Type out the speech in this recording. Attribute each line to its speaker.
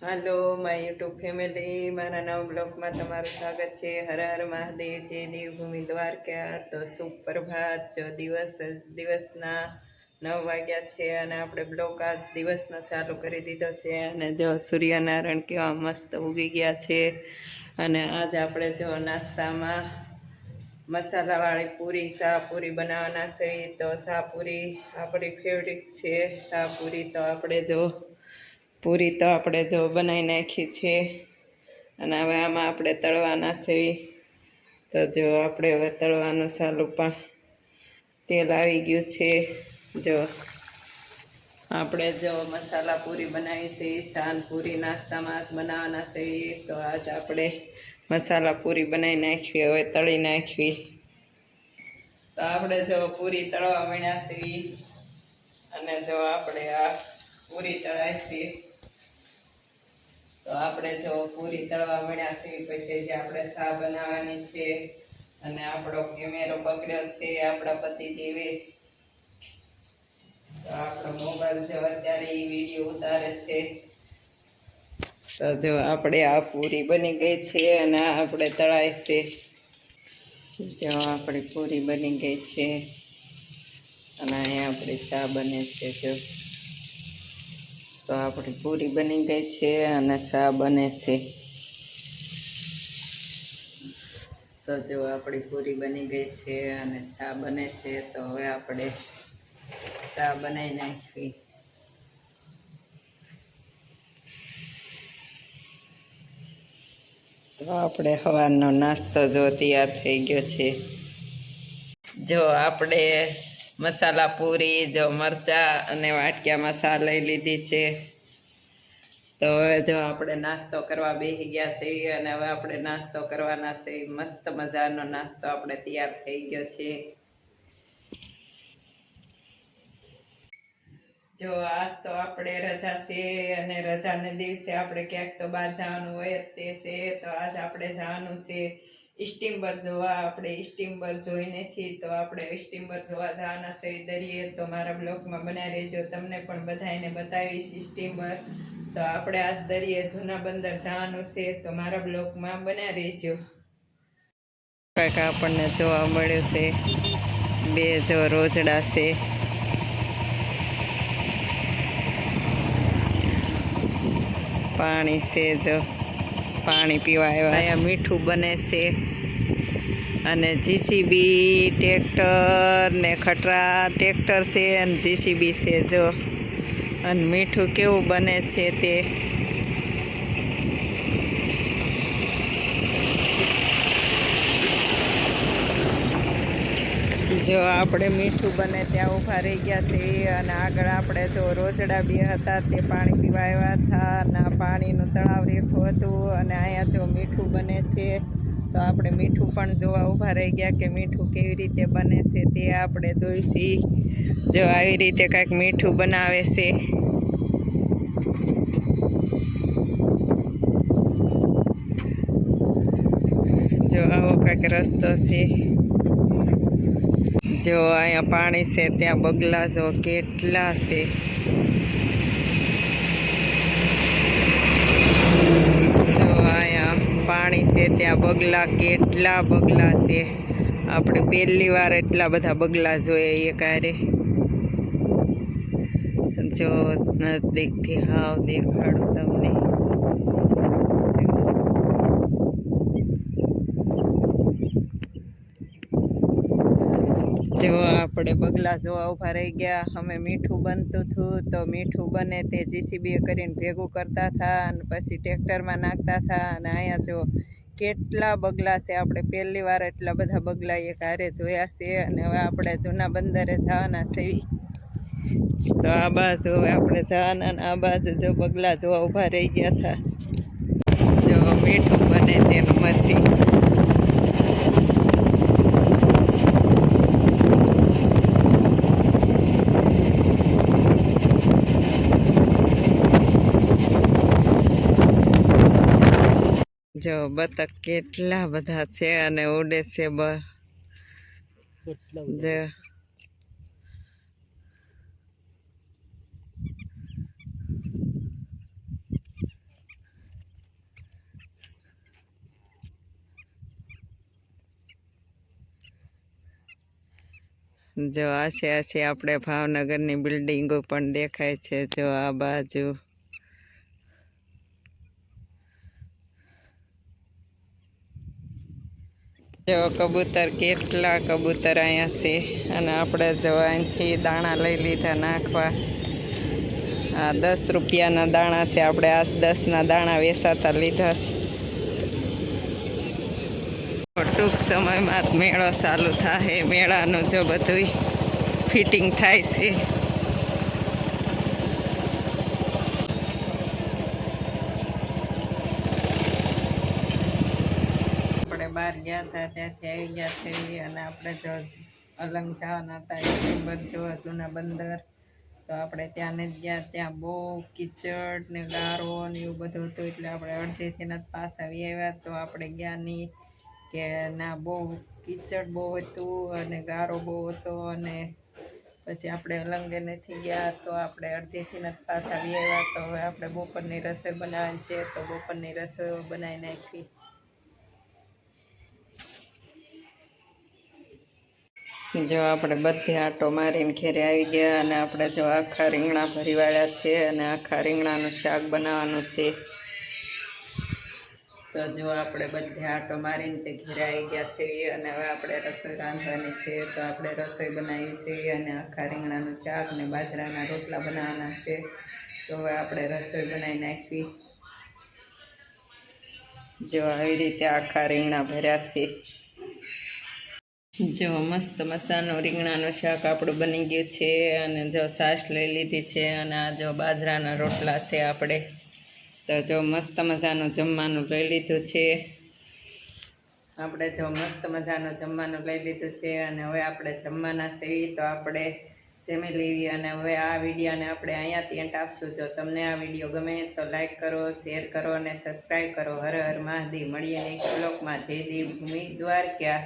Speaker 1: Hello my YouTube family, મારા નવા બ્લોગમાં તમારું સ્વાગત છે. હર હર મહાદેવ, જય દેવભૂમિ દ્વારકા. તો સુપ્રભાત. જો દિવસના 9 વાગ્યા છે અને આપણે બ્લોગ આજ દિવસનો ચાલુ કરી દીધો છે. અને જો સૂર્યનારાયણ કેવા મસ્ત ઉગી ગયા છે. અને આજ આપણે જો નાસ્તામાં મસાલાવાળી પૂરી શાહપૂરી બનાવવાના છે. તો શાહપૂરી આપણી ફેવરિટ છે. શાહપૂરી તો આપણે જો પૂરી તો આપણે જો બનાવી નાખી છે. અને હવે આમાં આપણે તળવાના છે. તો જો આપણે હવે તળવાનું ચાલુ પણ તેલ આવી ગયું છે. જો આપણે જો મસાલા પૂરી બનાવી છે. શાહપૂરી નાસ્તામાં બનાવવાના છે. તો આજ આપણે મસાલા પૂરી બનાવી નાખવી, હવે તળી નાખવી. તો આપણે જો પૂરી તળવા માંડ્યા છે. અને જો આપણે આ પૂરી તળાય છે. તો આપણે જો પૂરી તળવા મળ્યા છે પછી જે આપણે શાહ બનાવવાની છે. અને આપણો કેમેરો પકડ્યો છે આપણા પતિદેવે. તો આપણો મોબાઈલ જો અત્યારે એ વિડીયો ઉતારે છે. તો જો આપણે આ પૂરી બની ગઈ છે અને આપણે તળાય છે. જો આપણી પૂરી બની ગઈ છે અને અહીંયા આપણી શાહ બને છે. જો તો આપણી પૂરી બની ગઈ છે અને શાહ બને છે. તો જો આપણી પૂરી બની ગઈ છે અને શાહ બને છે. તો હવે આપણે શાહ બનાવી નાખવી. તો આપણે સવારનો નાસ્તો જો તૈયાર થઈ ગયો છે. જો આપણે મસાલા પૂરી, જો મરચાં અને વાટક્યામાં શાહ લઈ લીધી છે. તો હવે જો આપણે નાસ્તો કરવા બેસી ગયા છીએ. અને હવે આપણે નાસ્તો કરવાના છે. મસ્ત મજાનો નાસ્તો આપણે તૈયાર થઈ ગયો છે. જો આજ તો આપણે રજા છે અને રજાને દિવસે આપણે ક્યાંક તો બહાર જવાનું હોય જ તે છે. તો આજ આપણે જવાનું છે સ્ટીમર જોવા. આપણે સ્ટીમર જોઈ નથી, તો આપણે સ્ટીમર જોવા જવાના છે દરિયે. તો મારા બ્લોગમાં બનાવી રહેજો, તમને પણ બધાને બતાવીશ સ્ટીમર. તો આપણે આજ દરિયે જૂના બંદર જવાનું છે. તો મારા બ્લોગમાં બનાવી રહેજો. કાંઈક આપણને જોવા મળ્યું છે. બે જો રોજડા છે. પાણી છે, જો પાણી પીવા આવ્યા. અહીંયા મીઠું બને છે અને જીસીબી ટ્રેક્ટર ને ખટરા ટ્રેક્ટર છે અને જીસીબી છે. જો અને મીઠું કેવું બને છે તે જો આપણે મીઠું બને ત્યાં ઊભા રહી ગયા છે. અને આગળ આપણે જો રોજડા બે હતા તે પાણી પીવા આવ્યા હતા. અને પાણીનું તળાવ રેખું હતું. અને અહીંયા જો મીઠું બને છે. તો આપણે મીઠું પણ જોવા ઊભા રહી ગયા કે મીઠું કેવી રીતે બને છે તે આપણે જોઈશી. જો આવી રીતે કાંઈક મીઠું બનાવે છે. જો આવો કાંઈક રસ્તો છે. જો અહીંયા પાણી છે, ત્યાં બગલા જો કેટલા છે. જો અહીંયા પાણી છે, ત્યાં બગલા કેટલા બગલા છે. આપણે પહેલી વાર એટલા બધા બગલા જોઈએ એક હારે. જો નજીકથી હાવ દેખાડું તમને. જો આપણે બગલા જોવા ઊભા રહી ગયા. અમે મીઠું બનતું હતું તો મીઠું બને તે જીસીબી કરીને ભેગું કરતા હતા અને પછી ટ્રેક્ટરમાં નાખતા હતા. અને અહીંયા જો કેટલા બગલા છે. આપણે પહેલી વાર એટલા બધા બગલા એક હારે જોયા છે. અને હવે આપણે જૂના બંદરે જવાના છે. તો આ બાજુ હવે આપણે જવાના, આ બાજુ જો બગલા જોવા ઊભા રહી ગયા હતા. જો મીઠું બને તેનું મશીન. જો બતક કેટલા બધા છે અને ઉડે છે. જો જો આશે આપણે ભાવનગરની બિલ્ડિંગો પણ દેખાય છે. જો આ બાજુ જો કબૂતર, કેટલા કબૂતર અહીંયા છે. અને આપણે જો અહીંથી દાણા લઈ લીધા નાખવા. આ 10 રૂપિયાના દાણા છે. આપણે આ 10ના દાણા વેચાતા લીધા છે. ટૂંક સમયમાં મેળો ચાલુ થાય. મેળાનું જો બધું ફિટિંગ થાય છે. આપણે બહાર ગયા હતા ત્યાંથી આવી ગયા છે. અને આપણે જો અલંગ જવાના હતા નંબર જોવા જૂના બંદર, તો આપણે ત્યાં નથી ગયા. ત્યાં બહુ કીચડ ને ગારો ને એવું બધું હતું, એટલે આપણે અડધેથી નથી પાછા આવી આવ્યા. તો આપણે ગયા નહીં કે ના, બહુ કીચડ બહુ હતું અને ગારો બહુ હતો. અને પછી આપણે અલંગે નથી ગયા, તો આપણે અડધેથી નથી પાછા આવી આવ્યા. તો હવે આપણે બપોરની રસોઈ બનાવવાની છે, તો બપોરની રસોઈ બનાવી નાખી. જો આપણે બધે આટો મારીને ઘેરે આવી ગયા. અને આપણે જો આખા રીંગણા ભરી વાળ્યા છે, અને આખા રીંગણાનું શાક બનાવવાનું છે. તો જો આપણે બધે આટો મારીને તે ઘેરે આવી ગયા છે. અને હવે આપણે રસોઈ રાંધવાની છે, તો આપણે રસોઈ બનાવી છે. અને આખા રીંગણાનું શાક ને બાજરાના રોટલા બનાવવાના છે. તો હવે આપણે રસોઈ બનાવી નાખવી. જો આવી રીતે આખા રીંગણા ભર્યા છે. જો મસ્ત મસાનું રીંગણાનું શાક આપણું બની ગયું છે. અને જો છાશ લઈ લીધી છે. અને આ જો બાજરાના રોટલા છે આપણે. તો જો મસ્ત મજાનું જમવાનું લઈ લીધું છે. આપણે જો મસ્ત મજાનું જમવાનું લઈ લીધું છે. અને હવે આપણે જમવાના છે, તો આપણે જમી લેવી. અને હવે આ વિડીયોને આપણે અહીંયાથી એન્ડ આપશું. જો તમને આ વિડીયો ગમે તો લાઈક કરો, શેર કરો અને સબસ્ક્રાઈબ કરો. હર હર મહાદેવ. મળીએ નેક્સ્ટ બ્લોગમાં. જય દેવ ભૂમિ દ્વારકા.